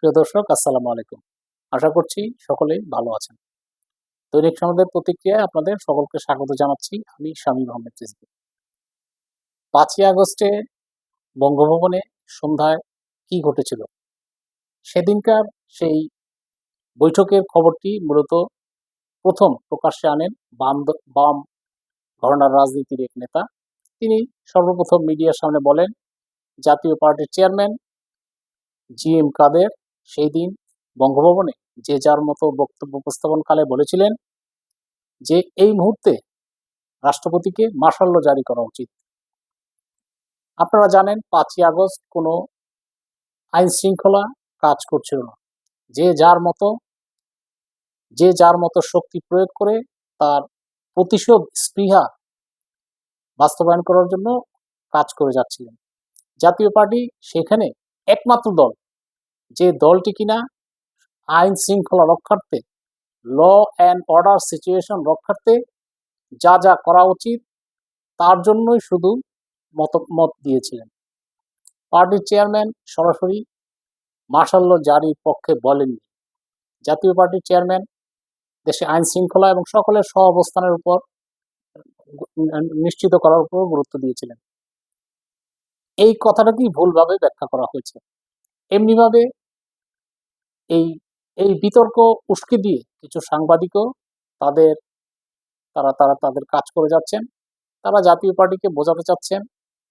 প্রিয় দর্শক, আসসালামু আলাইকুম। আশা করছি সকলেই ভালো আছেন। দৈনিক সংবাদের প্রতিক্রিয়ায় আপনাদের সকলকে স্বাগত জানাচ্ছি। আমি শামীম আহমেদ রিজভী। ৫ই আগস্টে বঙ্গভবনে সন্ধ্যায় কি ঘটেছিল? সেদিনকার সেই বৈঠকের খবরটি মূলত প্রথম প্রকাশ্যে আনেন বাম ঘরানার রাজনীতির এক নেতা। তিনি সর্বপ্রথম মিডিয়ার সামনে বলেন, জাতীয় পার্টির চেয়ারম্যান জি.এম. কাদের সেই দিন বঙ্গভবনে যে যার মতো বক্তব্য উপস্থাপনকালে বলেছিলেন যে এই মুহূর্তে রাষ্ট্রপতিকে মার্শাল ল জারি করা উচিত। আপনারা জানেন ৫ই আগস্ট কোনো আইন শৃঙ্খলা কাজ করছিল না। যে যার মতো শক্তি প্রয়োগ করে তার প্রতিশোধ স্পৃহা বাস্তবায়ন করার জন্য কাজ করে যাচ্ছিলেন। জাতীয় পার্টি সেখানে একমাত্র দল, যে দলটি কিনা আইন শৃঙ্খলা রক্ষার্থে, ল অ্যান্ড অর্ডার সিচুয়েশন রক্ষার্থে যা যা করা উচিত তার জন্যই শুধু মত দিয়েছিলেন। পার্টির চেয়ারম্যান সরাসরি মার্শাল ল জারির পক্ষে বলেননি। জাতীয় পার্টির চেয়ারম্যান দেশে আইন শৃঙ্খলা এবং সকলের সহাবস্থানের উপর নিশ্চিত করার উপর গুরুত্ব দিয়েছিলেন। এই কথাটাকে ভুলভাবে ব্যাখ্যা করা হয়েছে। এমনিভাবে এই এই বিতর্ক উস্কে দিয়ে কিছু সাংবাদিকও তাদের কাজ করে যাচ্ছেন। তারা জাতীয় পার্টিকে বোঝাতে চাচ্ছেন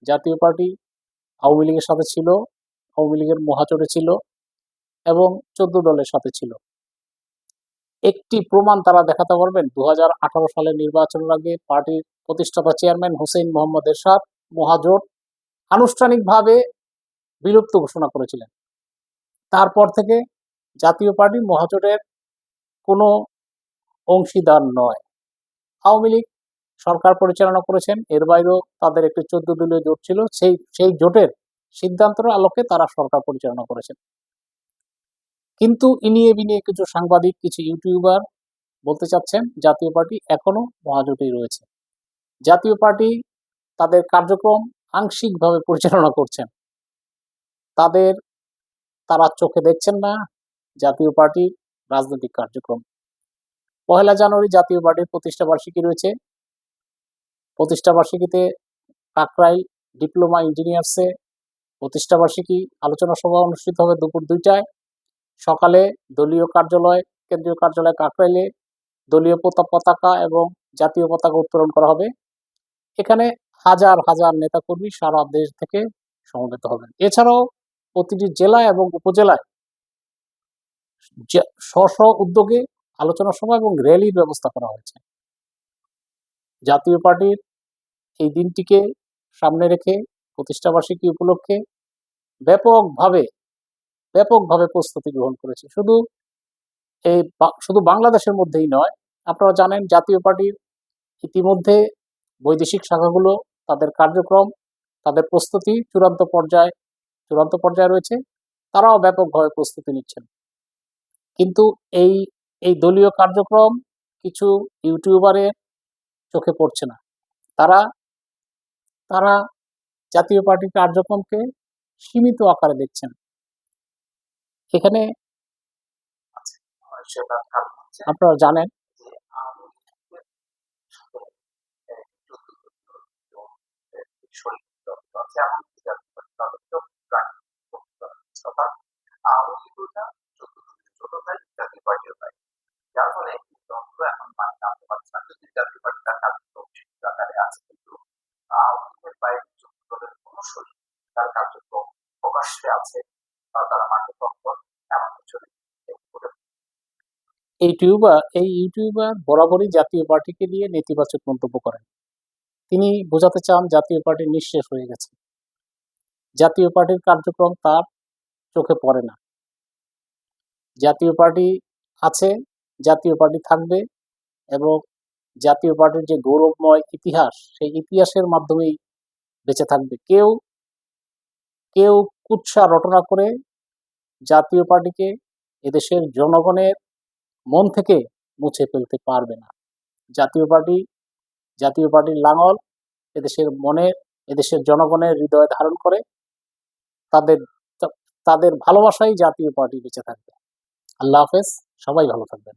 জাতীয় পার্টি আওয়ামী লীগের সাথে ছিল, আওয়ামী লীগের মহাজোটে ছিল এবং ১৪ দলের সাথে ছিল। একটি প্রমাণ তারা দেখাতে পারবেন, ২০১৮ সালের নির্বাচনের আগে পার্টির প্রতিষ্ঠাতা চেয়ারম্যান হুসেইন মোহাম্মদ এরশাদ মহাজোট আনুষ্ঠানিকভাবে বিলুপ্ত ঘোষণা করেছিলেন। তারপর থেকে জাতীয় পার্টি মহাজোটের কোনো অংশীদার নয়। আওয়ামী লীগ সরকার পরিচালনা করেছেন, এর বাইরেও তাদের একটি ১৪ দলীয় জোট ছিল। সেই জোটের সিদ্ধান্তের আলোকে তারা সরকার পরিচালনা করেছেন। কিন্তু ইনিয়ে বিনিয়ে কিছু সাংবাদিক, কিছু ইউটিউবার বলতে চাচ্ছেন জাতীয় পার্টি এখনো মহাজোটেই রয়েছে। জাতীয় পার্টি তাদের কার্যক্রম আংশিকভাবে পরিচালনা করছেন। তারা চোখে দেখছেন না জাতীয় পার্টির রাজনৈতিক কার্যক্রম। ১লা জানুয়ারি জাতীয় পার্টির প্রতিষ্ঠা বার্ষিকী রয়েছে। প্রতিষ্ঠা বার্ষিকীতে কাকরাইল ডিপ্লোমা ইঞ্জিনিয়ার্সে প্রতিষ্ঠা বার্ষিকী আলোচনা সভা অনুষ্ঠিত হবে দুপুর ২টায়। সকালে কেন্দ্রীয় কার্যালয় কাকরাইলে দলীয় পতাকা এবং জাতীয় পতাকা উত্তোলন করা হবে। এখানে হাজার হাজার নেতাকর্মী সারা দেশ থেকে সমবেত হবেন। এছাড়াও প্রতিটি জেলা এবং উপজেলায় স্ব উদ্যোগে আলোচনা সভা এবং র্যালির ব্যবস্থা করা হয়েছে। জাতীয় পার্টির এই দিনটিকে সামনে রেখে প্রতিষ্ঠা বার্ষিকী উপলক্ষে ব্যাপকভাবে প্রস্তুতি গ্রহণ করেছে। শুধু বাংলাদেশের মধ্যেই নয়, আপনারা জানেন জাতীয় পার্টির ইতিমধ্যে বৈদেশিক শাখাগুলো তাদের কার্যক্রম, তাদের প্রস্তুতি চূড়ান্ত পর্যায়ে রয়েছে। তারাও ব্যাপকভাবে প্রস্তুতি নিচ্ছেন। কিন্তু এই দলীয় কার্যক্রম কিছু ইউটিউবারের চোখে পড়ছে না। তারা জাতীয় পার্টির কার্যক্রমকে সীমিত আকারে দেখছেন। এখানে আপনারা জানেন যার ফলে এখন জানতে পারছে না যদি জাতীয় পার্টি তার কার্যক্রম আকারে আছে, কিন্তু আওয়ামী লীগের বাইরে দলের কোনো শরীর তার কার্যক্রম প্রকাশ্যে আছে বা তারা মাঠে তৎপর এমন কিছু এই ইউটিউবার বরাবরই জাতীয় পার্টিকে নিয়ে নেতিবাচক মন্তব্য করেন। তিনি বোঝাতে চান জাতীয় পার্টি নিঃশেষ হয়ে গেছে। জাতীয় পার্টির কার্যক্রম তার চোখে পড়ে না। জাতীয় পার্টি আছে, জাতীয় পার্টি থাকবে এবং জাতীয় পার্টির যে গৌরবময় ইতিহাস, সেই ইতিহাসের মাধ্যমেই বেঁচে থাকবে। কেউ কুৎসা রটনা করে জাতীয় পার্টিকে এদেশের জনগণের মন থেকে মুছে ফেলতে পারবে না। জাতীয় পার্টির লাঙল এদেশের জনগণের হৃদয়ে ধারণ করে তাদের ভালোবাসাই জাতীয় পার্টি বেঁচে থাকবে। আল্লাহ হাফেজ, সবাই ভালো থাকবেন।